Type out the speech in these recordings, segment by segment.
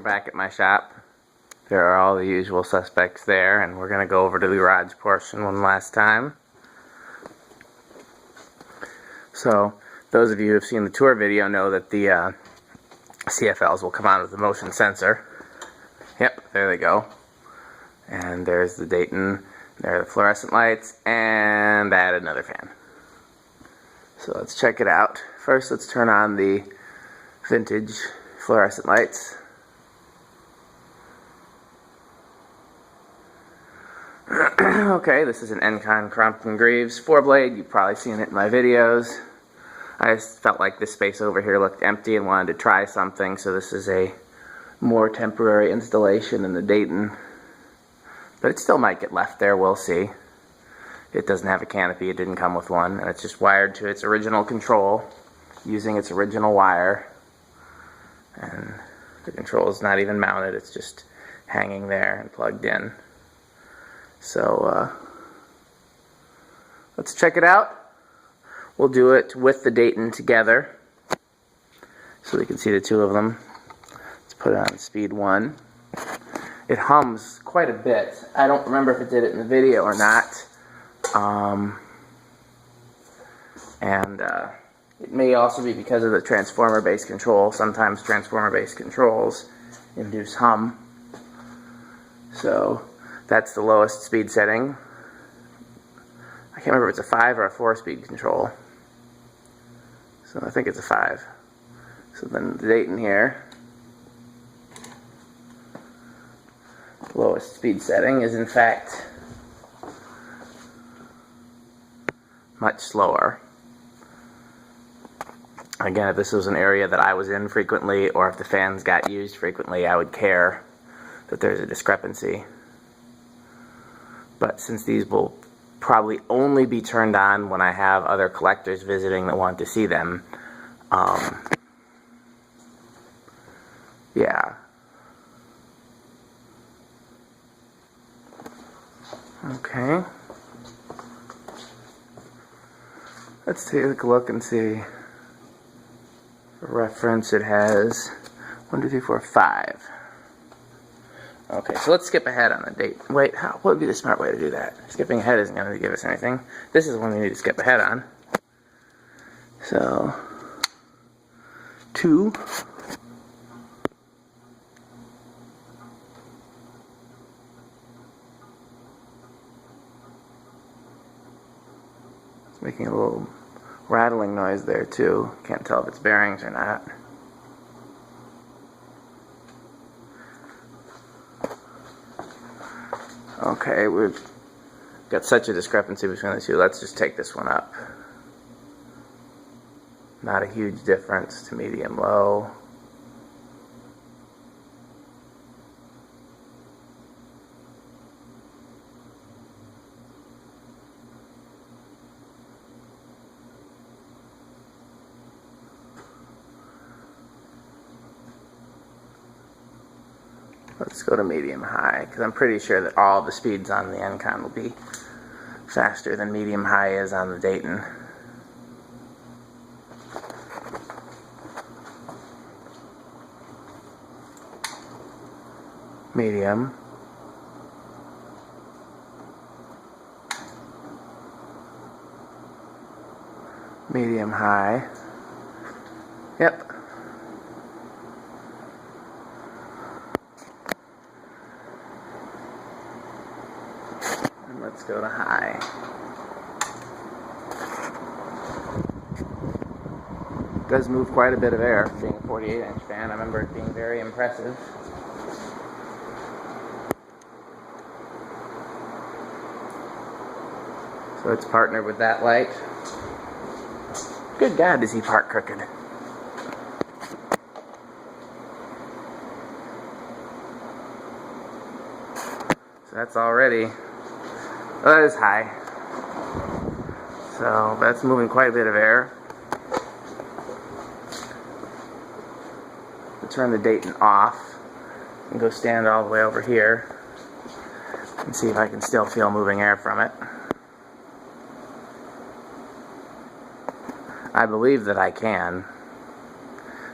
back at my shop. There are all the usual suspects there, and we're going to go over to the garage portion one last time. So, those of you who have seen the tour video know that the CFLs will come on with the motion sensor. Yep, there they go. And there's the Dayton, there are the fluorescent lights, and I added another fan. So let's check it out. First, let's turn on the vintage fluorescent lights. Okay, this is an Encon Crompton Greaves 4-blade. You've probably seen it in my videos. I just felt like this space over here looked empty and wanted to try something, so this is a more temporary installation in the Dayton. But it still might get left there, we'll see. It doesn't have a canopy, it didn't come with one, and it's just wired to its original control using its original wire. And the control is not even mounted, it's just hanging there and plugged in. So let's check it out. We'll do it with the Dayton together so we can see the two of them. Let's put it on speed 1. It hums quite a bit. I don't remember if it did it in the video or not. It may also be because of the transformer-based control. Sometimes transformer-based controls induce hum. So that's the lowest speed setting. I can't remember if it's a 5 or a 4-speed control. So I think it's a 5. So then the Dayton here, the lowest speed setting is in fact much slower. Again, if this was an area that I was in frequently, or if the fans got used frequently, I would care that there's a discrepancy. But since these will probably only be turned on when I have other collectors visiting that want to see them, yeah. Okay. Let's take a look and see. For reference, it has 1, 2, 3, 4, 5. Okay, so let's skip ahead on the date. Wait, what would be the smart way to do that? Skipping ahead isn't going to give us anything. This is the one we need to skip ahead on. So, 2. It's making a little rattling noise there too. Can't tell if it's bearings or not. Okay, we've got such a discrepancy between the two. Let's just take this one up. Not a huge difference to medium low. Let's go to medium high, because I'm pretty sure that all the speeds on the Encon will be faster than medium high is on the Dayton. Medium. Medium high. Yep. Let's go to high. It does move quite a bit of air, being a 48-inch fan. I remember it being very impressive. So it's partnered with that light. Good God, does he park crooked? So that's already... Oh, that is high. So that's moving quite a bit of air. I'll turn the Dayton off and go stand all the way over here and see if I can still feel moving air from it. I believe that I can.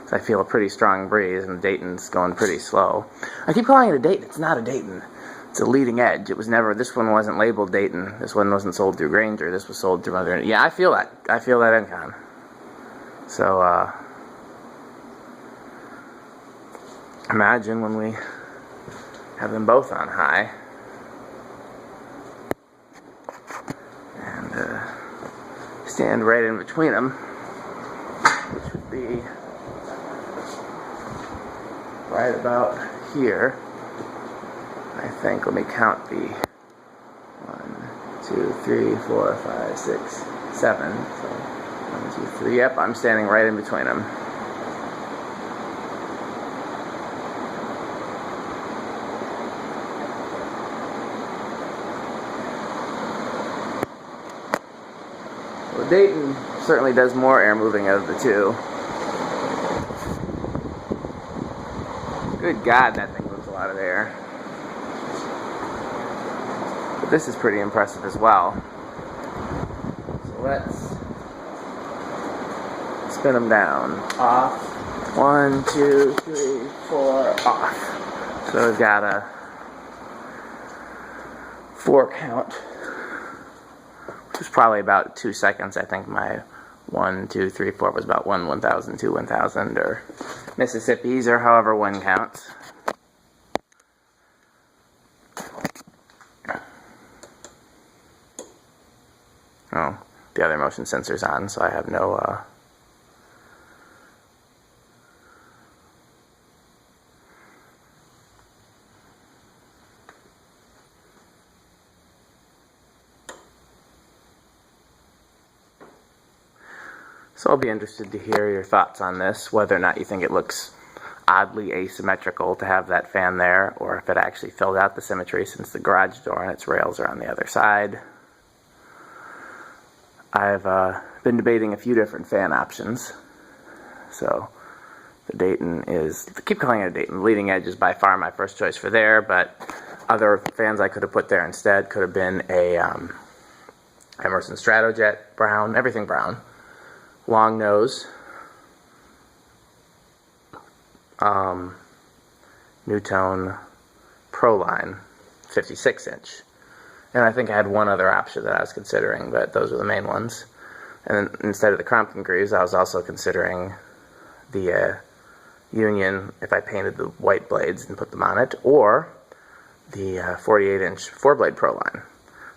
So I feel a pretty strong breeze, and Dayton's going pretty slow. I keep calling it a Dayton. It's not a Dayton. It's a leading edge. It was never, this one wasn't labeled Dayton. This one wasn't sold through Granger. This was sold through other, yeah, I feel that. I feel that Encon. So, imagine when we have them both on high. And, stand right in between them, which would be right about here. I think, let me count the 1, 2, 3, 4, 5, 6, 7. So 1, 2, 3. Yep, I'm standing right in between them. Well, Dayton certainly does more air moving out of the two. Good God, that thing moves a lot of air. But this is pretty impressive as well. So let's spin them down. Off. 1, 2, 3, 4, off. So we've got a 4 count, which was probably about 2 seconds. I think my 1, 2, 3, 4 was about 1 1,000, 2 1,000, or Mississippi's, or however one counts. Oh, the other motion sensor's on, so I have no, So I'll be interested to hear your thoughts on this, whether or not you think it looks oddly asymmetrical to have that fan there, or if it actually filled out the symmetry since the garage door and its rails are on the other side. I've been debating a few different fan options. So the Dayton is, I keep calling it a Dayton. Leading Edge is by far my first choice for there, but other fans I could have put there instead could have been a Emerson Stratojet brown, everything brown. Long nose, Newtone Proline 56-inch. And I think I had one other option that I was considering, but those were the main ones. And then instead of the Crompton Greaves, I was also considering the Union, if I painted the white blades and put them on it, or the 48-inch 4-blade Proline.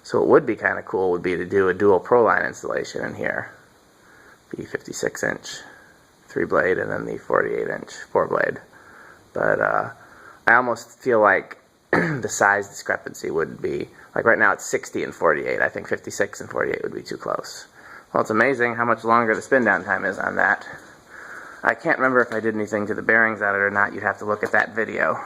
So what would be kind of cool would be to do a dual Proline installation in here. The 56-inch 3-blade and then the 48-inch 4-blade. But I almost feel like the size discrepancy would be, like right now it's 60 and 48. I think 56 and 48 would be too close. Well, it's amazing how much longer the spin down time is on that. I can't remember if I did anything to the bearings on it or not. You'd have to look at that video.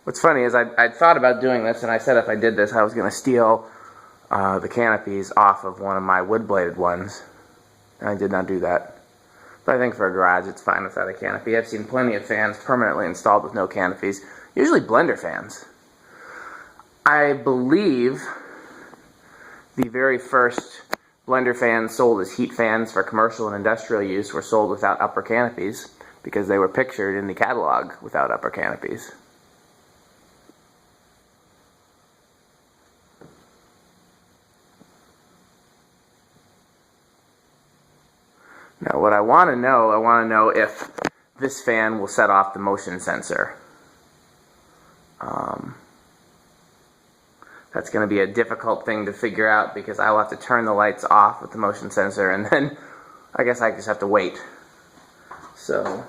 What's funny is I'd thought about doing this, and I said if I did this I was going to steal the canopies off of one of my wood-bladed ones, and I did not do that. But I think for a garage it's fine without a canopy. I've seen plenty of fans permanently installed with no canopies, usually blender fans. I believe the very first blender fans sold as heat fans for commercial and industrial use were sold without upper canopies because they were pictured in the catalog without upper canopies. Now what I want to know if this fan will set off the motion sensor. That's going to be a difficult thing to figure out because I will have to turn the lights off with the motion sensor, and then I guess I just have to wait. So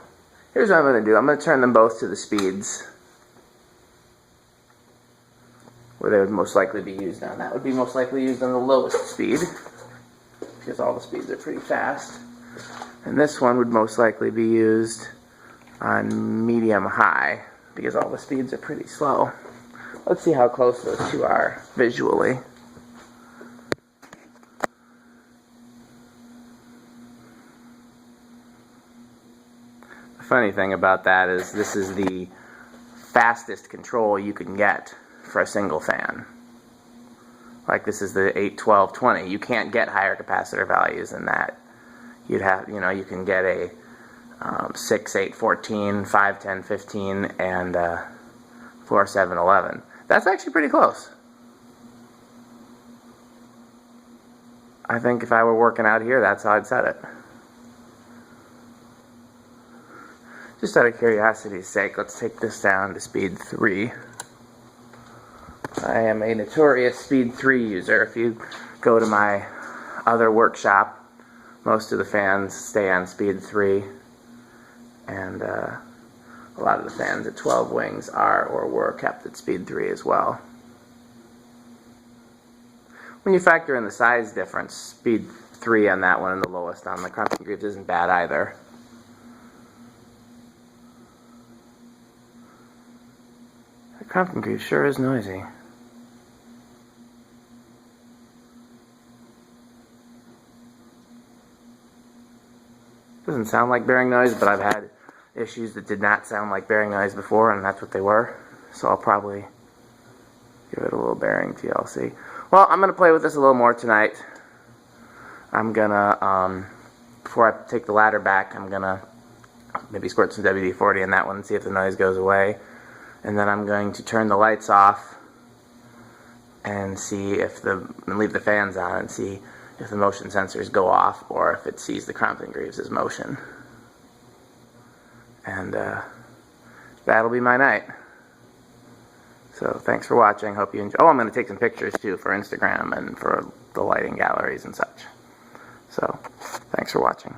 here's what I'm going to do. I'm going to turn them both to the speeds where they would most likely be used on. That would be most likely used on the lowest speed because all the speeds are pretty fast. And this one would most likely be used on medium-high because all the speeds are pretty slow. Let's see how close those two are visually. The funny thing about that is this is the fastest control you can get for a single fan. Like this is the 8, 12, 20. You can't get higher capacitor values than that. You'd have, you can get a 6, 8, 14, 5, 10, 15, and 4, 7, 11. That's actually pretty close. I think if I were working out here, that's how I'd set it. Just out of curiosity's sake, let's take this down to speed 3. I am a notorious speed 3 user. If you go to my other workshop, most of the fans stay on speed 3, and a lot of the fans at 12 wings are or were kept at speed 3 as well. When you factor in the size difference, speed 3 on that one and the lowest on the Crompton Greaves isn't bad either. The Crompton Greaves sure is noisy. Doesn't sound like bearing noise, but I've had issues that did not sound like bearing noise before, and that's what they were. So I'll probably give it a little bearing TLC. Well, I'm going to play with this a little more tonight. I'm going to, before I take the ladder back, I'm going to maybe squirt some WD-40 in that one and see if the noise goes away. And then I'm going to turn the lights off and see if and leave the fans on and see if the motion sensors go off or if it sees the Crompton Greaves as motion. And that'll be my night. So thanks for watching. Hope you enjoy. Oh, I'm going to take some pictures too for Instagram and for the lighting galleries and such. So thanks for watching.